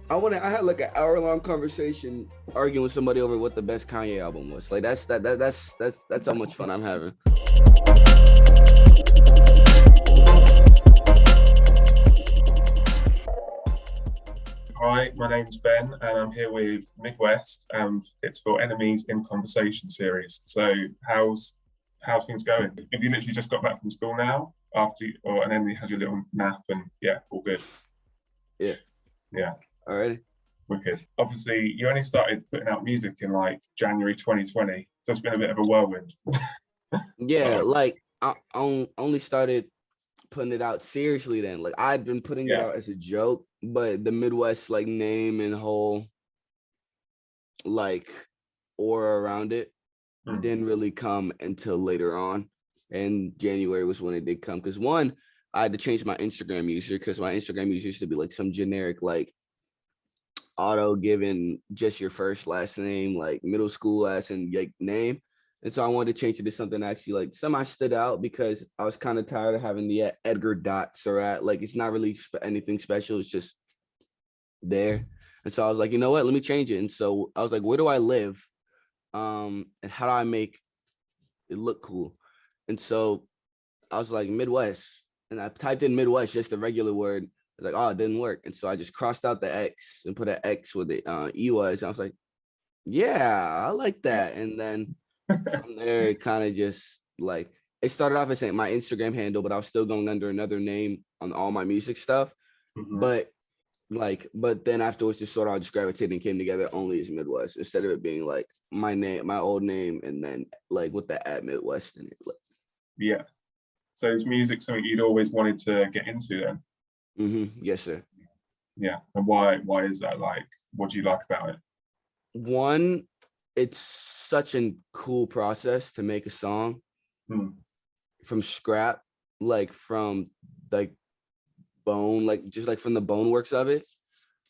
I had like an hour-long conversation arguing with somebody over what the best Kanye album was. Like that's how much fun I'm having. Hi, my name's Ben, and I'm here with Midwxst, and it's for Enemies in Conversation series. So, how's things going? Have you literally just got back from school now, and then you had your little nap, and yeah, all good. Yeah. Yeah, All right. wicked. Obviously, you only started putting out music in like January 2020, so it's been a bit of a whirlwind. Yeah, like I only started putting it out seriously then. Like I'd been putting it Yeah, out as a joke, but the Midwest like name and whole like aura around it mm. didn't really come until later on. And January was when it did come. Because one, I had to change my Instagram user because my Instagram user used to be like some generic like auto given just your first last name, like middle school last and like name. And so I wanted to change it to something actually like semi stood out because I was kind of tired of having the Edgar dot Surratt. Like it's not really anything special. It's just there. And so I was like, you know what? Let me change it. And so I was like, where do I live? And how do I make it look cool? And so I was like, Midwest. And I typed in Midwest, just a regular word. I was like, oh, it didn't work. And so I just crossed out the X and put an X where the E was. And I was like, yeah, I like that. And then from there, it kind of just like, it started off as saying my Instagram handle, but I was still going under another name on all my music stuff. Mhm. But but then afterwards, just sort of all just gravitated and came together only as Midwest instead of it being like my name, my old name, and then like with the at Midwest in it. Like, Yeah. So, is music something you'd always wanted to get into then? yes, sir. Yeah, and why is that? Like, what do you like about it? One, it's such a cool process to make a song Hmm. from scrap, like from like bone, like just like from the bone works of it.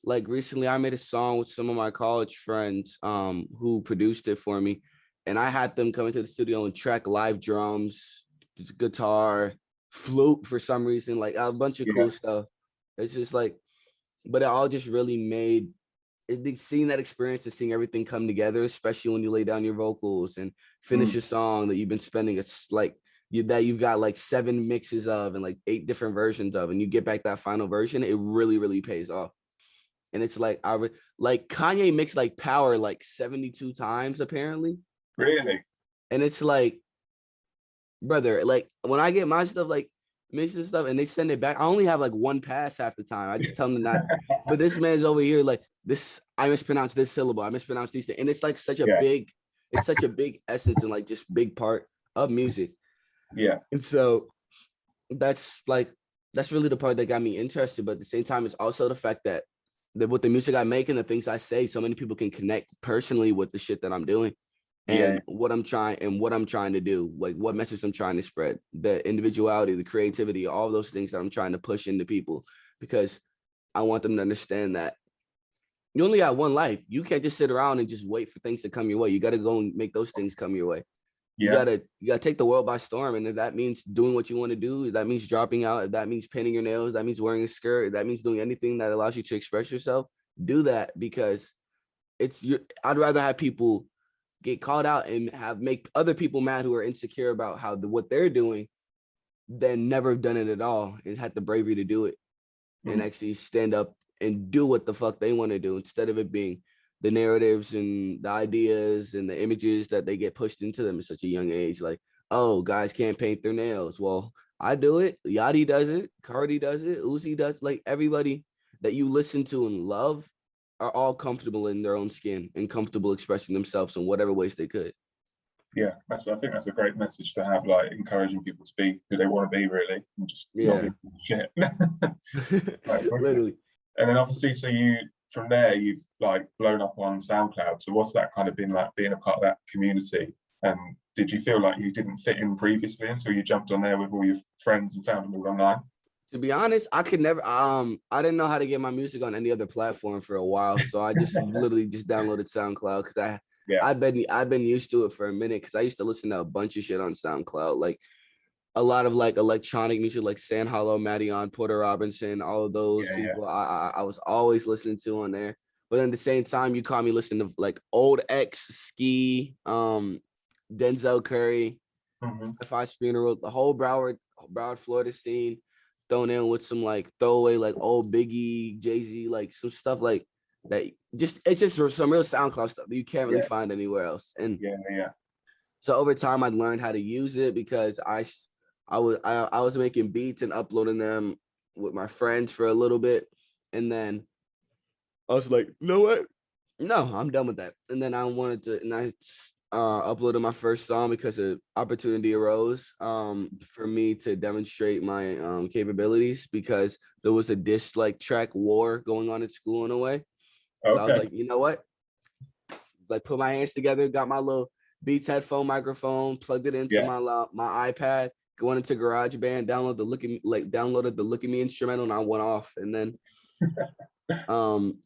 Like recently I made a song with some of my college friends who produced it for me. And I had them come into the studio and track live drums, guitar, flute for some reason, like a bunch of Yeah. cool stuff. It's just like, but it all just really made it, seeing that experience and seeing everything come together, especially when you lay down your vocals and finish Mm. a song that you've been spending it's like that you've got like 7 mixes of and like 8 different versions of, and you get back that final version, it really, really pays off. And it's like like Kanye mixed like Power like 72 times apparently. Really? And it's like, brother, like when I get my stuff like mixed and stuff and they send it back, I only have like one pass half the time. I just tell them to not. But this man's over here like this. I mispronounced this syllable. I mispronounced these things, and it's like Yeah. it's such a big essence and like just big part of music. Yeah. And so that's like that's really the part that got me interested. But at the same time, it's also the fact that with the music I make and the things I say, so many people can connect personally with the shit that I'm doing Yeah. and what I'm trying to do, like what message I'm trying to spread, the individuality, the creativity, all those things that I'm trying to push into people, because I want them to understand that you only got one life. You can't just sit around and just wait for things to come your way. You got to go and make those things come your way. Yeah. You gotta take the world by storm. And if that means doing what you want to do, if that means dropping out, if that means painting your nails, that means wearing a skirt, if that means doing anything that allows you to express yourself, do that, because I'd rather have people get called out and have make other people mad who are insecure about what they're doing than never have done it at all and had the bravery to do it and Mm. actually stand up and do what the fuck they want to do, instead of it being the narratives and the ideas and the images that they get pushed into them at such a young age. Like, oh, guys can't paint their nails. Well, I do it. Yachty does it. Cardi does it. Uzi does. Like everybody that you listen to and love are all comfortable in their own skin and comfortable expressing themselves in whatever ways they could. Yeah. I think that's a great message to have, like encouraging people to be who they want to be, really, and just not Yeah. be shit. Like, Literally. and then obviously, so you from there you've like blown up on SoundCloud. So what's that kind of been like being a part of that community? And did you feel like you didn't fit in previously until you jumped on there with all your friends and found them all online? To be honest, I could never I didn't know how to get my music on any other platform for a while. So I just literally just downloaded SoundCloud because Yeah. I've been used to it for a minute because I used to listen to a bunch of shit on SoundCloud. Like a lot of like electronic music, like San Hollow, Madeon, Porter Robinson, all of those Yeah, people I was always listening to on there. But at the same time, you caught me listening to like old X, Ski, Denzel Curry, hmm Five's Funeral, the whole Broward, Florida scene, thrown in with some like throwaway like old Biggie, Jay-Z, like some stuff like that. Just it's just some real SoundCloud stuff that you can't really yeah, find anywhere else. And yeah, yeah. so over time, I learned how to use it because I was making beats and uploading them with my friends for a little bit, and then I was like, you know what? No, I'm done with that. And then I wanted to, and I uploaded my first song because an opportunity arose for me to demonstrate my capabilities because there was a diss like track war going on at school in a way. So I was Okay. like, you know what? Like put my hands together, got my little Beats headphone microphone, plugged it into Yeah. my iPad, going into GarageBand, downloaded the Look at Me instrumental, and I went off and then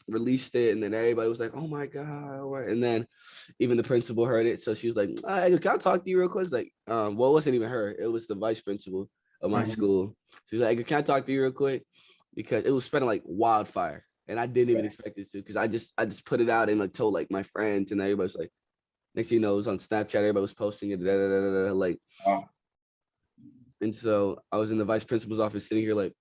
released it, and then everybody was like, oh my god. And then even the principal heard it, so she was like, can I talk to you real quick? It's like well, it wasn't even her, it was the vice principal of my hmm school. She was like, can I talk to you real quick, because it was spreading like wildfire and I didn't even Yeah. expect it to, because I just put it out and like told like my friends, and everybody's like, next thing you know, it was on Snapchat, everybody was posting it, like. Wow. And so I was in the vice principal's office sitting here like,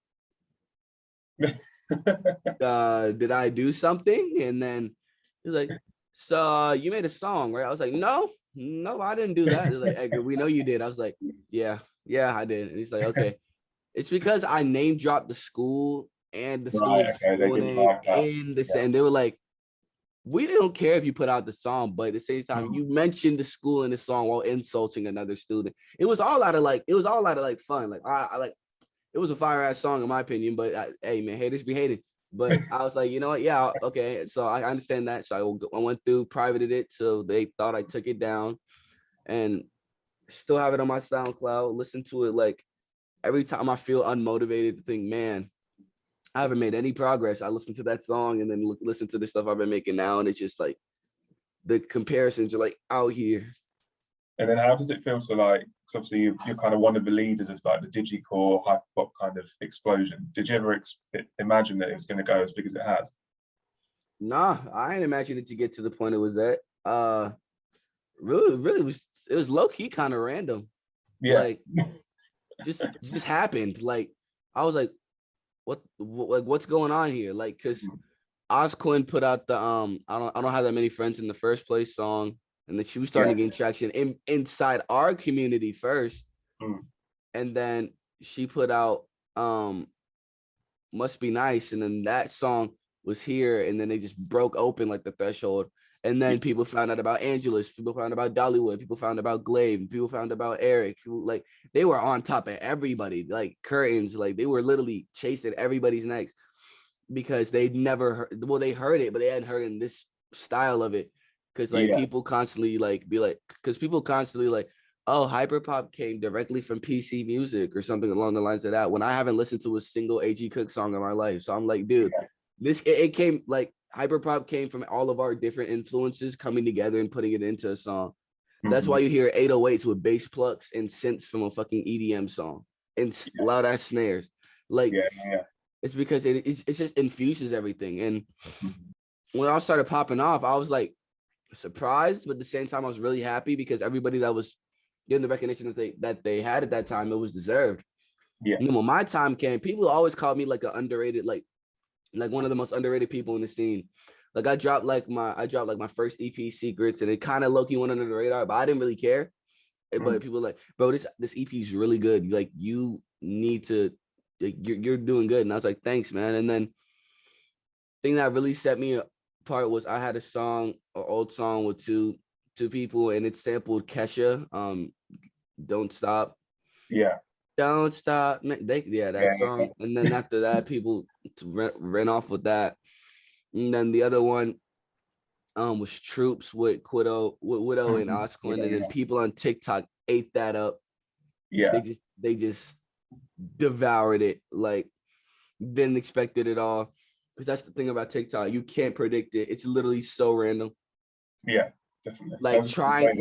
did I do something? And then he's like, so you made a song, right? I was like, no, I didn't do that. They're like, Edgar, we know you did. I was like, yeah, I did. And he's like, okay. It's because I name dropped the school and the Right. student's Okay. They full didn't name like that. in the Yeah. and they were like, we don't care if you put out the song, but at the same time, Mhm. you mentioned the school in the song while insulting another student. It was all out of like fun. Like I like, it was a fire ass song in my opinion, but hey man, haters be hating. But I was like, you know what? Yeah, okay. So I understand that. So I went through, privated it, so they thought I took it down, and still have it on my SoundCloud. Listen to it like every time I feel unmotivated to think, man, I haven't made any progress. I listen to that song and then listen to the stuff I've been making now, and it's just like the comparisons are like out here. And then how does it feel to like, because obviously you're kind of one of the leaders of like the digicore hyperpop kind of explosion. Did you ever imagine that it was going to go as big as it has? Nah, I didn't imagine it to get to the point it was at. Really it was low key kind of random. Yeah. Like just happened. Like I was like, what's going on here? Like, because Osquin put out the I don't have that many friends in the first place song, and then she was starting to gain traction inside our community first, and then she put out Must Be Nice, and then that song was here, and then they just broke open like the threshold. And then people found out about Angelus, people found out about Dollywood, people found out about Glaive, people found out about Eric. People, like, they were on top of everybody, like curtains, like they were literally chasing everybody's necks because they'd never heard, well, they heard it, but they hadn't heard in this style of it. Cause like Yeah. people constantly like be like, because people constantly like, oh, hyperpop came directly from PC music or something along the lines of that, when I haven't listened to a single AG Cook song in my life. So I'm like, dude, it came like hyperpop came from all of our different influences coming together and putting it into a song. That's why you hear 808s with bass plucks and synths from a fucking EDM song and loud ass snares. Like, it's because it just infuses everything. And when I started popping off, I was like surprised, but at the same time, I was really happy because everybody that was getting the recognition that they had at that time, it was deserved. Yeah. And then when my time came, people always called me like an underrated, like one of the most underrated people in the scene. Like I dropped like my first EP, Secrets, and it kind of low-key went under the radar, but I didn't really care. But people were like, bro, this EP is really good. Like, you need to, like, you're doing good. And I was like, thanks, man. And then thing that really set me apart was I had a song, an old song with two people, and it sampled Kesha, Don't Stop. Yeah. Don't Stop. That song. And then after that, people ran off with that. And then the other one was Troops with Widow and Osquin. And then people on TikTok ate that up. Yeah. They just devoured it. Like, didn't expect it at all. Because that's the thing about TikTok. You can't predict it. It's literally so random. Yeah. definitely. Like trying,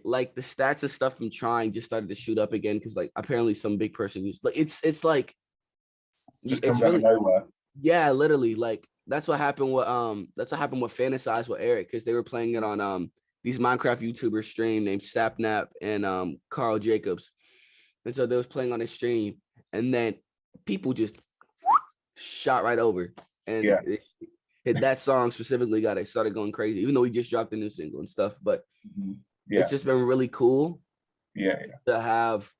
like the stats and stuff from trying just started to shoot up again because like apparently some big person used like it's like just it's comes out really of nowhere. yeah, literally like that's what happened with Fantasize with Eric because they were playing it on these Minecraft YouTubers stream named Sapnap and Carl Jacobs, and so they was playing on his stream, and then people just shot right over, and Yeah. that song specifically got it started going crazy, even though we just dropped a new single and stuff. But Yeah. it's just been really cool Yeah. to have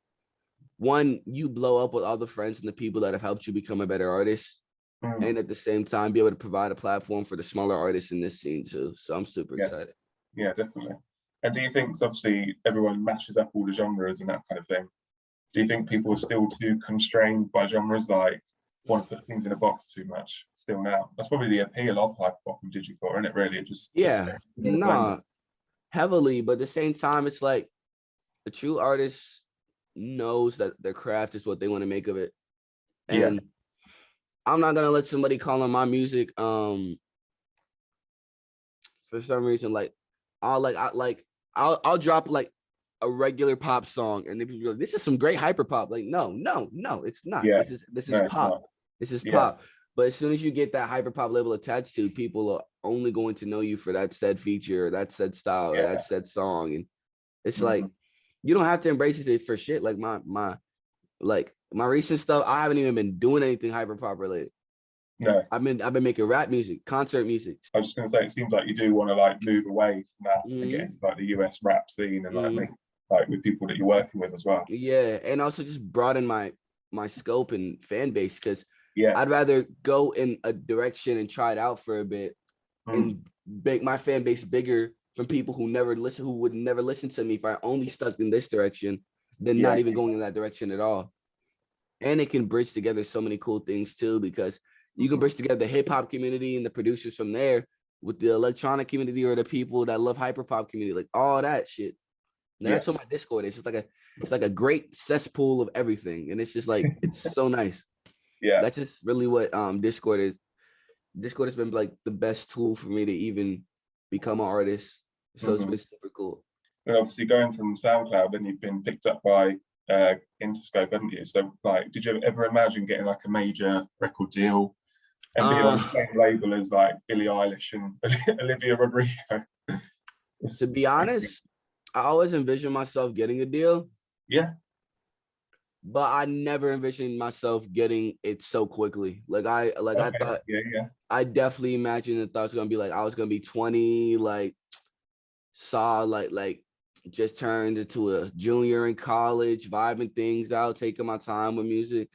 one, you blow up with all the friends and the people that have helped you become a better artist. And at the same time, be able to provide a platform for the smaller artists in this scene too. So I'm super excited. Yeah, definitely. And do you think, 'cause obviously everyone mashes up all the genres and that kind of thing, do you think people are still too constrained by genres, like want to put things in a box too much still now? That's probably the appeal of hyperpop and digicore, isn't it, really? It just heavily, but at the same time, it's like a true artist knows that their craft is what they want to make of it. And I'm not gonna let somebody call on my music for some reason. Like I'll drop like a regular pop song and people go, this is some great hyper pop. Like no, it's not. This is pop. This is pop. But as soon as you get that hyper pop label attached to, people are only going to know you for that said feature, or that said style, or that said song. And it's like you don't have to embrace it for shit. Like my recent stuff, I haven't even been doing anything hyper pop related. No, I've been making rap music, concert music. I was just gonna say, it seems like you do want to like move away from that and get into like the US rap scene and like make like with people that you're working with as well. Yeah, and also just broaden my scope and fan base, because Yeah, I'd rather go in a direction and try it out for a bit and make my fan base bigger from people who would never listen to me if I only stuck in this direction than not even going in that direction at all. And it can bridge together so many cool things too, because you can bridge together the hip hop community and the producers from there with the electronic community or the people that love hyper pop community, like all that shit. Now, that's what my Discord is. It's like a great cesspool of everything, and it's just like it's so nice. Yeah, That's just really what Discord is. Discord has been like the best tool for me to even become an artist. So it's been super cool. And obviously going from SoundCloud, then you've been picked up by Interscope, haven't you? So like, did you ever imagine getting like a major record deal and being on the same label as like Billie Eilish and Olivia Rodrigo? To be honest, I always envisioned myself getting a deal. Yeah. But I never envisioned myself getting it so quickly. I thought, I definitely imagined that I was gonna be like, I was gonna be 20, like just turned into a junior in college, vibing things out, taking my time with music.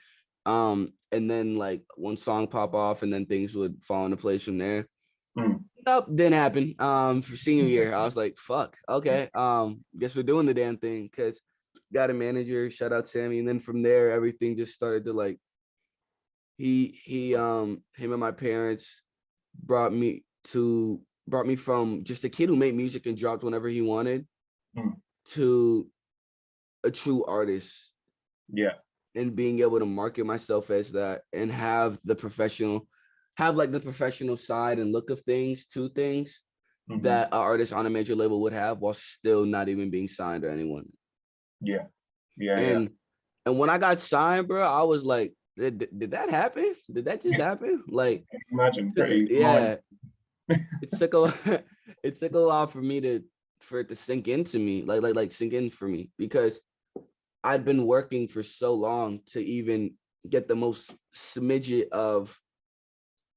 And then like one song pop off and then things would fall into place from there. Nope, didn't happen. For senior year, I was like, fuck, okay. Guess we're doing the damn thing, because got a manager, shout out Sammy. And then from there, everything just started to like, him and my parents brought me from just a kid who made music and dropped whenever he wanted to a true artist. Yeah. And being able to market myself as that and have the professional side and look of things to things that an artist on a major label would have while still not even being signed to anyone. And when I got signed, bro, I was like, did that happen? Did that just happen? Like, imagine, it took a while for it to sink into me, like sink in for me, because I'd been working for so long to even get the most smidget of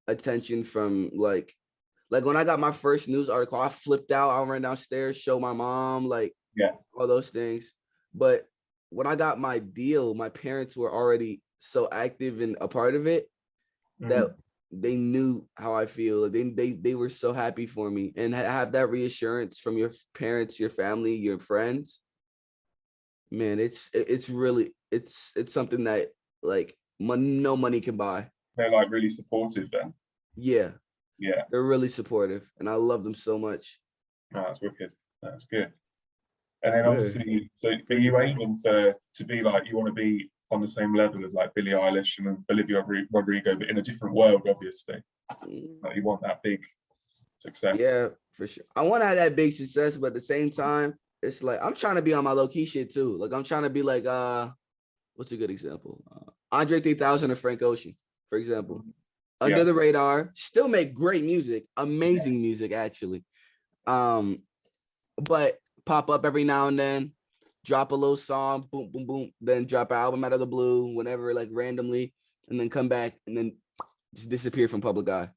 attention from like when I got my first news article, I flipped out. I ran downstairs, showed my mom, like all those things. But when I got my deal, my parents were already so active and a part of it that they knew how I feel. They were so happy for me, and have that reassurance from your parents, your family, your friends. Man, it's really something that like no money can buy. They're like really supportive then. Yeah, they're really supportive, and I love them so much. Oh, that's wicked. That's good. And then obviously, so are you aiming to be like, you want to be on the same level as like Billie Eilish and Olivia Rodrigo, but in a different world, obviously? Like you want that big success. Yeah, for sure. I want to have that big success, but at the same time, it's like I'm trying to be on my low key shit too. Like I'm trying to be like what's a good example? Andre 3000 or Frank Ocean, for example. Under the radar, still make great music, amazing music actually. But pop up every now and then, drop a little song, boom, boom, boom, then drop an album out of the blue, whenever, like randomly, and then come back and then just disappear from public eye.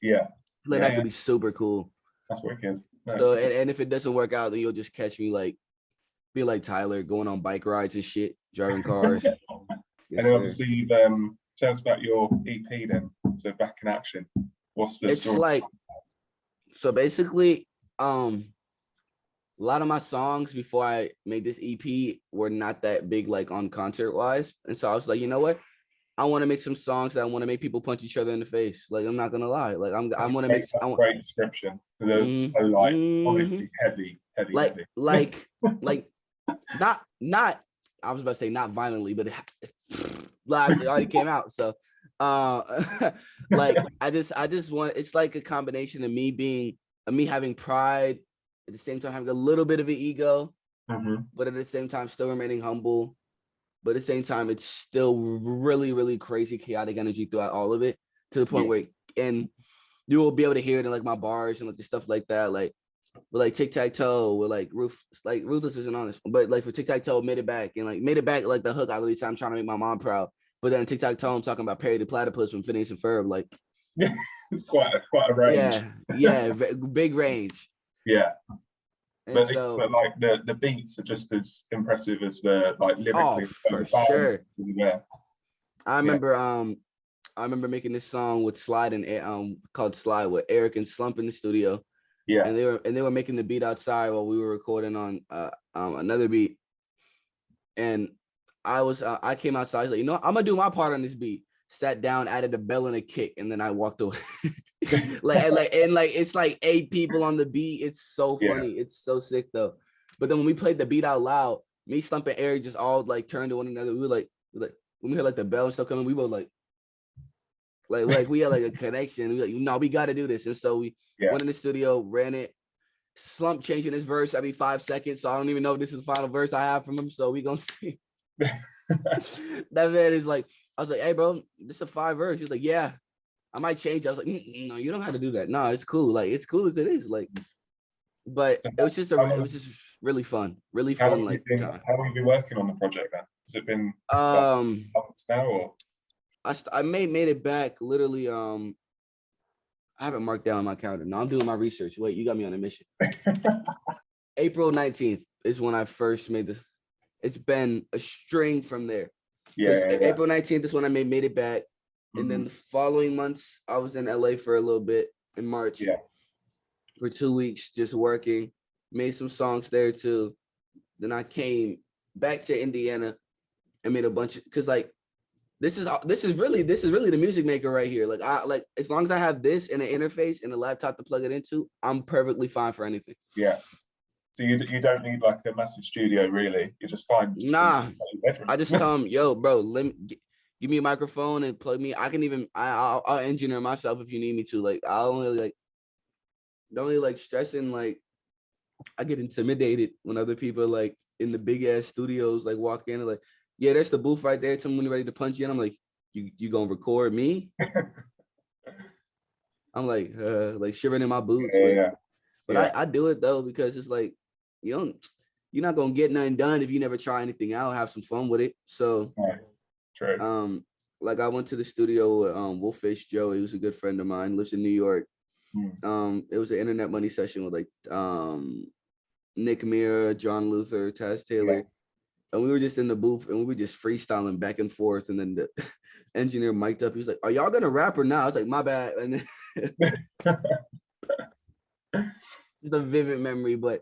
Yeah. Like that could be super cool. That's wicked. So and if it doesn't work out, then you'll just catch me like be like Tyler going on bike rides and shit, driving cars. And then obviously you've tell us about your EP then. So Back in Action. What's the story? It's like, so basically, a lot of my songs before I made this EP were not that big, like on concert wise. And so I was like, you know what? I want to make some songs that I want to make people punch each other in the face. Like, I'm not gonna lie. Like I want to make that's a great description. They're so like solidly heavy. Like not I was about to say not violently, but it already came out. So like I just want, it's like a combination of me having pride, at the same time having a little bit of an ego, but at the same time still remaining humble. But at the same time, it's still really, really crazy, chaotic energy throughout all of it, to the point where, and you will be able to hear it in like my bars and like the stuff like that, like with like tic tac toe, with like Ruthless isn't on this, but like for tic tac toe, made it back like the hook. I literally said I'm trying to make my mom proud, but then tic tac toe, I'm talking about Perry the Platypus from Phineas and Ferb, like it's quite a range. Yeah, big range. Yeah. But like the beats are just as impressive as the like lyrically. Oh, for sure. Yeah. I remember making this song with Slide and called Slide with Eric and Slump in the studio. Yeah. And they were making the beat outside while we were recording on another beat. And I came outside, I was like, you know what? I'm gonna do my part on this beat. Sat down, added a bell and a kick, and then I walked away. like it's like 8 people on the beat. It's so funny. Yeah. It's so sick though. But then when we played the beat out loud, me, Slump, and Eric just all like turned to one another. We were like when we heard like the bell and stuff coming, we both like we had like a connection. We were like, no, we got to do this. And so we went in the studio, ran it. Slump changing his verse every 5 seconds, so I don't even know if this is the final verse I have from him. So we gonna see. That man is like, I was like, hey bro, this is a 5 verse. He's like, yeah, I might change. I was like, no, you don't have to do that. No, it's cool. Like, it's cool as it is. Like, but it was just really fun. Really fun. Like, how long have you been working on the project then? Has it been months now, or? I made it back literally. I haven't marked down my calendar. No, I'm doing my research. Wait, you got me on a mission. April 19th is when I first made this. It's been a string from there. April 19th is when I made it back. And then the following months, I was in LA for a little bit in March. For 2 weeks, just working. Made some songs there too. Then I came back to Indiana and made a bunch of, because like this is really the music maker right here. Like as long as I have this and an interface and a laptop to plug it into, I'm perfectly fine for anything. Yeah. So you don't need like a massive studio, really. You just find I just tell them, yo, bro, give me a microphone and plug me. I can even I'll engineer myself if you need me to. Like I don't really stressing. Like I get intimidated when other people like in the big ass studios like walk in and like, yeah, there's the booth right there. Tell me when you're ready to punch in. I'm like, you gonna record me? I'm like shivering in my boots. But I do it though because it's like you're not gonna get nothing done if you never try anything out. Have some fun with it. So true. Like I went to the studio with Wolfish Joe. He was a good friend of mine, lives in New York. It was an internet money session with like Nick Mira, John Luther, Taz Taylor. And we were just in the booth and we were just freestyling back and forth. And then the engineer mic'd up. He was like, are y'all gonna rap or not? I was like, my bad. And then just a vivid memory, but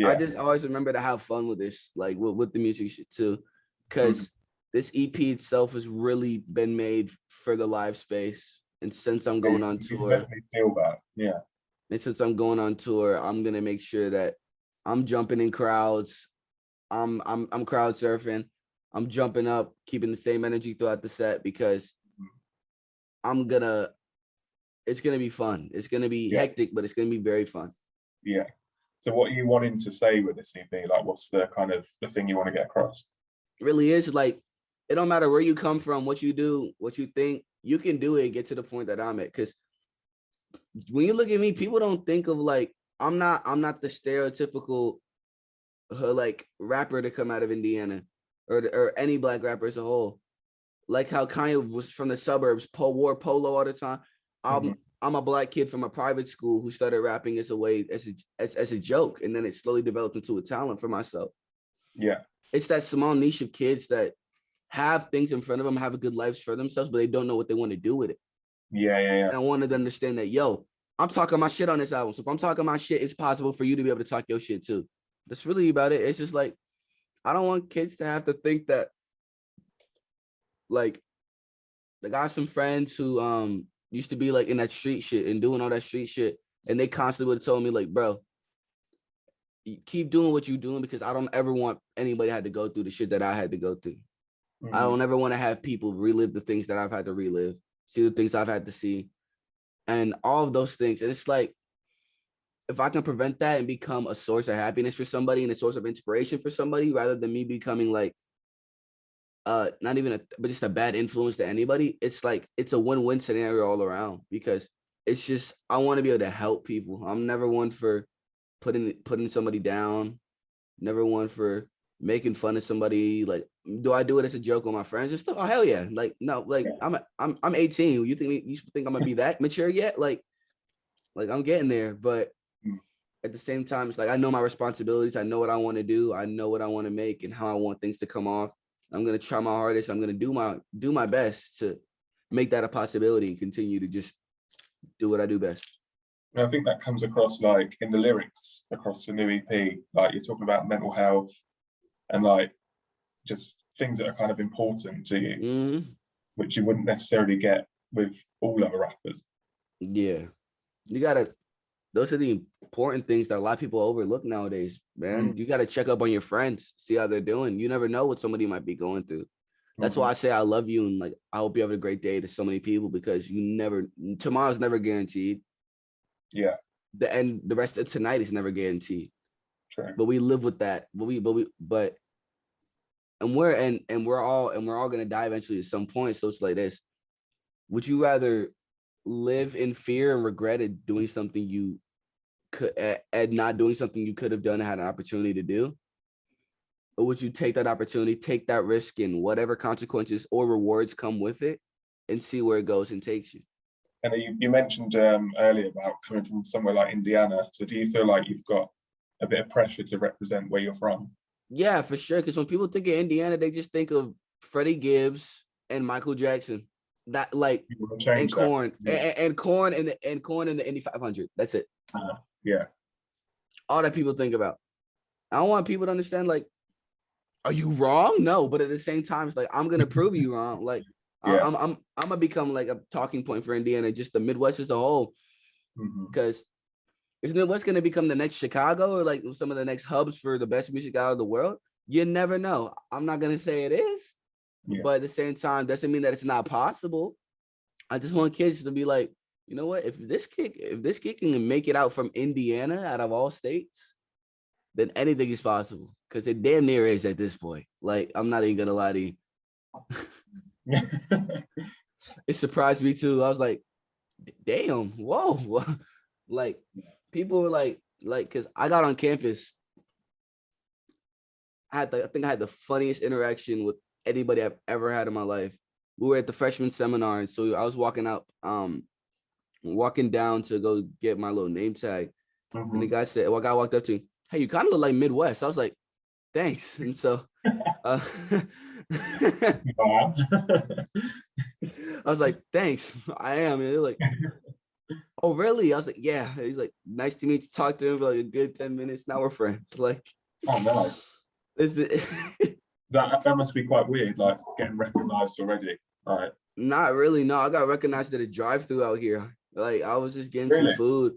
I just always remember to have fun with this, like with the music shit too. Cause this EP itself has really been made for the live space. And since I'm going on tour, definitely feel that. And since I'm going on tour, I'm gonna make sure that I'm jumping in crowds. I'm crowd surfing. I'm jumping up, keeping the same energy throughout the set because it's gonna be fun. It's gonna be hectic, but it's gonna be very fun. Yeah. So what are you wanting to say with this EP? Like, what's the kind of the thing you want to get across? It really is like, it don't matter where you come from, what you do, what you think, you can do it and get to the point that I'm at. Because when you look at me, people don't think of like, I'm not the stereotypical like rapper to come out of Indiana or any black rapper as a whole. Like how Kanye was from the suburbs, wore polo all the time. I'm a black kid from a private school who started rapping as a way as a joke, and then it slowly developed into a talent for myself. Yeah. It's that small niche of kids that have things in front of them, have a good lives for themselves, but they don't know what they want to do with it. Yeah. And I wanted to understand that, yo, I'm talking my shit on this album. So if I'm talking my shit, it's possible for you to be able to talk your shit too. That's really about it. It's just like, I don't want kids to have to think that, like I got some friends who used to be like in that street shit and doing all that street shit, and they constantly would have told me like, bro, you keep doing what you're doing, because I don't ever want anybody had to go through the shit that I had to go through. I don't ever want to have people relive the things that I've had to relive, see the things I've had to see, and all of those things. And it's like, if I can prevent that and become a source of happiness for somebody and a source of inspiration for somebody, rather than me becoming like not even but just a bad influence to anybody, it's like, it's a win-win scenario all around, because it's just, I want to be able to help people. I'm never one for putting somebody down, never one for making fun of somebody. Like, do I do it as a joke with my friends and stuff? Oh hell yeah. Like, no, like I'm 18. You think I'm gonna be that mature yet? Like I'm getting there, but at the same time, it's like, I know my responsibilities. I know what I want to do. I know what I want to make and how I want things to come off. I'm going to try my hardest. I'm going to do my best to make that a possibility and continue to just do what I do best. And I think that comes across like in the lyrics across the new EP, like you're talking about mental health and like just things that are kind of important to you, which you wouldn't necessarily get with all other rappers. Yeah. Those are the important things that a lot of people overlook nowadays, man. You got to check up on your friends, see how they're doing. You never know what somebody might be going through. That's why I say I love you, and like, I hope you have a great day to so many people, because tomorrow's never guaranteed. Yeah. The rest of tonight is never guaranteed. True. But we live with that. We're all gonna die eventually at some point. So it's like this. Would you rather live in fear and regret at doing something you could and not doing something you could have done and had an opportunity to do? Or would you take that opportunity, take that risk, and whatever consequences or rewards come with it, and see where it goes and takes you? And you mentioned earlier about coming from somewhere like Indiana. So do you feel like you've got a bit of pressure to represent where you're from? Yeah, for sure. Because when people think of Indiana, they just think of Freddie Gibbs and Michael Jackson. That like and Corn and Corn and the Indy 500. That's it. Yeah. All that people think about. I don't want people to understand, like, are you wrong? No, but at the same time, it's like, I'm gonna prove you wrong. Like, I'm gonna become like a talking point for Indiana, just the Midwest as a whole. Because is Midwest gonna become the next Chicago or like some of the next hubs for the best music out of the world? You never know. I'm not gonna say it is, but at the same time, doesn't mean that it's not possible. I just want kids to be like, you know what? If this kid can make it out from Indiana, out of all states, then anything is possible. Because it damn near is at this point. Like, I'm not even gonna lie to you. It surprised me too. I was like, damn, whoa. Like, people were like, because I got on campus. I think I had the funniest interaction with anybody I've ever had in my life. We were at the freshman seminar, and so I was walking down to go get my little name tag. And the guy said, a guy walked up to me, hey, you kind of look like Midwest. I was like, thanks. And so I was like, thanks, I am. And they're like, oh, really? I was like, yeah. He's like, nice to meet you. Talk to him for like a good 10 minutes. Now we're friends. Like, oh no. Is it? that must be quite weird, like getting recognized already. Right. Not really. No, I got recognized at a drive-through out here. Like, I was just getting some food,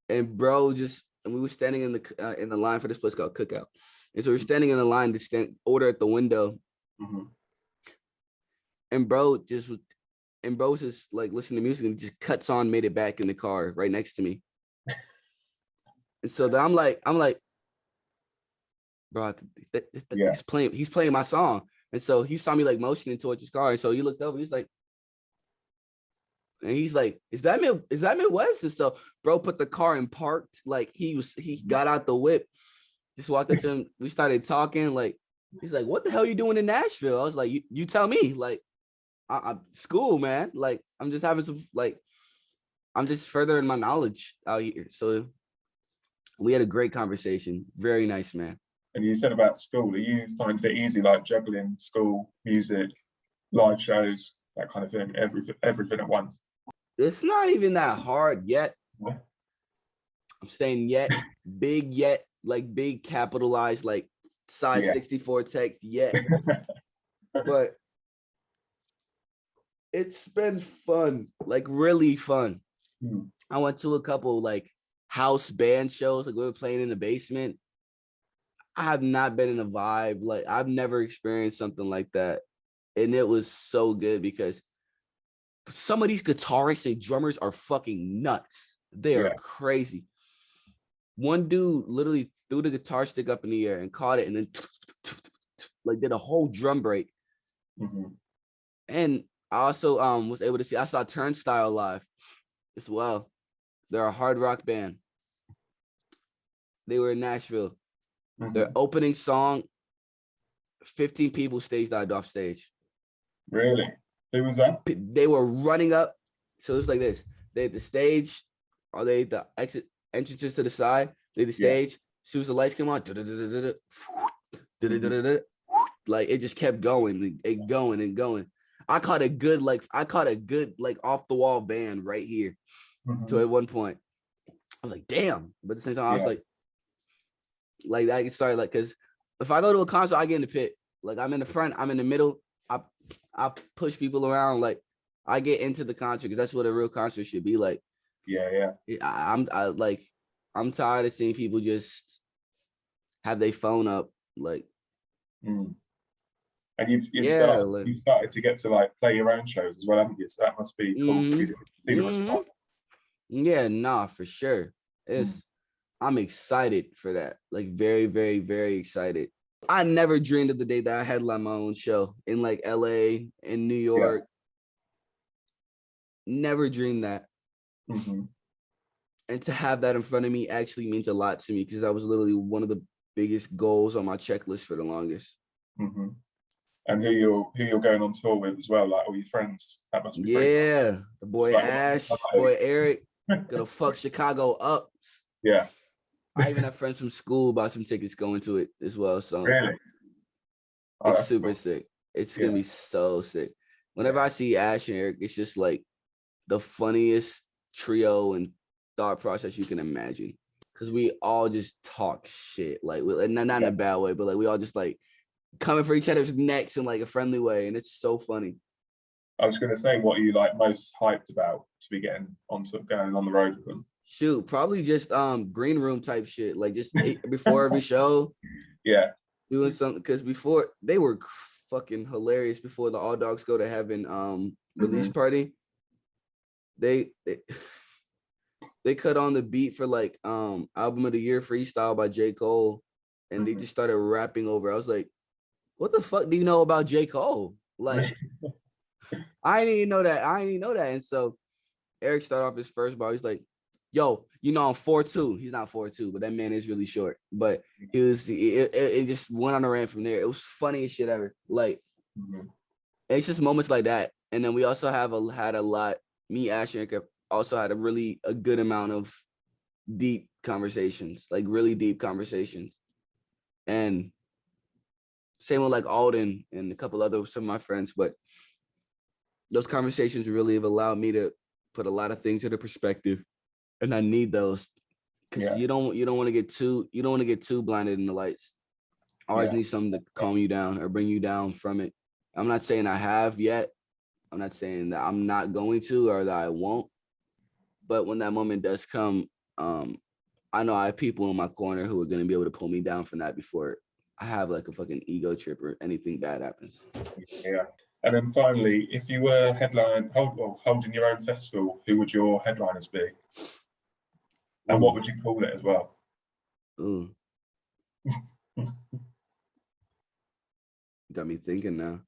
and we were standing in the line for this place called Cookout. And so we're standing in the line to order at the window. And bro was just like listening to music and just cuts on, made it back in the car right next to me. And so then I'm like, bro, he's playing my song. And so he saw me like motioning towards his car. And so he looked over, he's like, is that Midwxst? And so bro put the car in parked, like he got out the whip, just walked up to him. We started talking, like, he's like, what the hell you doing in Nashville? I was like, you tell me, like, I'm school, man. Like, I'm just having some, like, I'm just furthering my knowledge out here. So we had a great conversation. Very nice, man. And you said about school, are you finding it easy, like juggling school, music, live shows, that kind of thing, everything at once? It's not even that hard yet. Yeah. I'm saying yet, like big capitalized, like size 64 text yet. But it's been fun, like really fun. I went to a couple like house band shows, like we were playing in the basement. I have not been in a vibe, like I've never experienced something like that. And it was so good because some of these guitarists and drummers are fucking nuts. They are crazy. One dude literally threw the guitar stick up in the air and caught it and then like did a whole drum break. And I also was able to see, I saw Turnstile live as well. They're a hard rock band. They were in Nashville. Their opening song, 15 people stage dived off stage. Really? Who was that? They were running up. So it was like this. They had the stage, or they had the entrances to the side. They had the stage. As soon as the lights came on, like it just kept going and going and going. I caught a good like off the wall band right here. So at one point, I was like, damn. But at the same time, I was like I started like, because if I go to a concert, I get in the pit. Like I'm in the front, I'm in the middle. I push people around. Like I get into the concert because that's what a real concert should be like. I'm tired of seeing people just have their phone up. Like, and you've started to get to like play your own shows as well, haven't you? So that must be cool. Yeah, nah, for sure. I'm excited for that. Like very, very, very excited. I never dreamed of the day that I headlined my own show in like LA, in New York. Never dreamed that. And to have that in front of me actually means a lot to me because that was literally one of the biggest goals on my checklist for the longest. And who you're going on tour with as well, like all your friends. That must be the boy Ash, boy Eric, gonna fuck Chicago up. I even have friends from school bought some tickets going to it as well. So really, it's super sick. It's gonna be so sick. Whenever I see Ash and Eric, it's just like the funniest trio and thought process you can imagine. Because we all just talk shit, like not in a bad way, but like we all just like coming for each other's necks in like a friendly way, and it's so funny. I was gonna say, what are you like most hyped about to be going on the road with them? Shoot, probably just green room type shit, like just before every show. Doing something, because before they were fucking hilarious before the All Dogs Go to Heaven release party. They cut on the beat for like Album of the Year Freestyle by J. Cole, and they just started rapping over. I was like, what the fuck do you know about J. Cole? Like I didn't even know that. And so Eric started off his first bar. He's like, yo, you know, I'm 4'2". He's not 4'2", but that man is really short. But it just went on a rant from there. It was funny as shit ever. Like, it's just moments like that. And then we also had a lot. Me, Ash, and Eric also had a good amount of deep conversations, like really deep conversations. And same with like Alden and a couple some of my friends. But those conversations really have allowed me to put a lot of things into perspective. And I need those because you don't want to get too blinded in the lights. I always need something to calm you down or bring you down from it. I'm not saying I have yet. I'm not saying that I'm not going to or that I won't. But when that moment does come, I know I have people in my corner who are going to be able to pull me down from that before I have like a fucking ego trip or anything bad happens. And then finally, if you were holding your own festival, who would your headliners be? And what would you call it as well? Ooh, got me thinking now.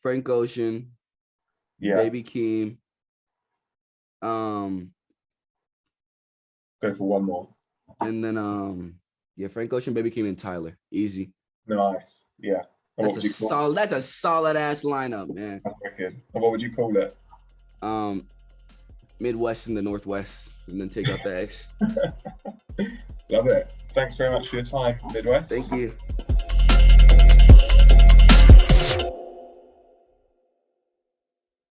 Frank Ocean, Yeah, Baby Keem. go for one more. And then yeah, Frank Ocean, Baby Keem, and Tyler. Easy. Nice. Yeah. And what would you call it? That's a solid ass lineup, man. That's wicked. And what would you call it? Midwest and the Northwest, and then take out the X. Love it. Thanks very much for your time, Midwxst. Thank you.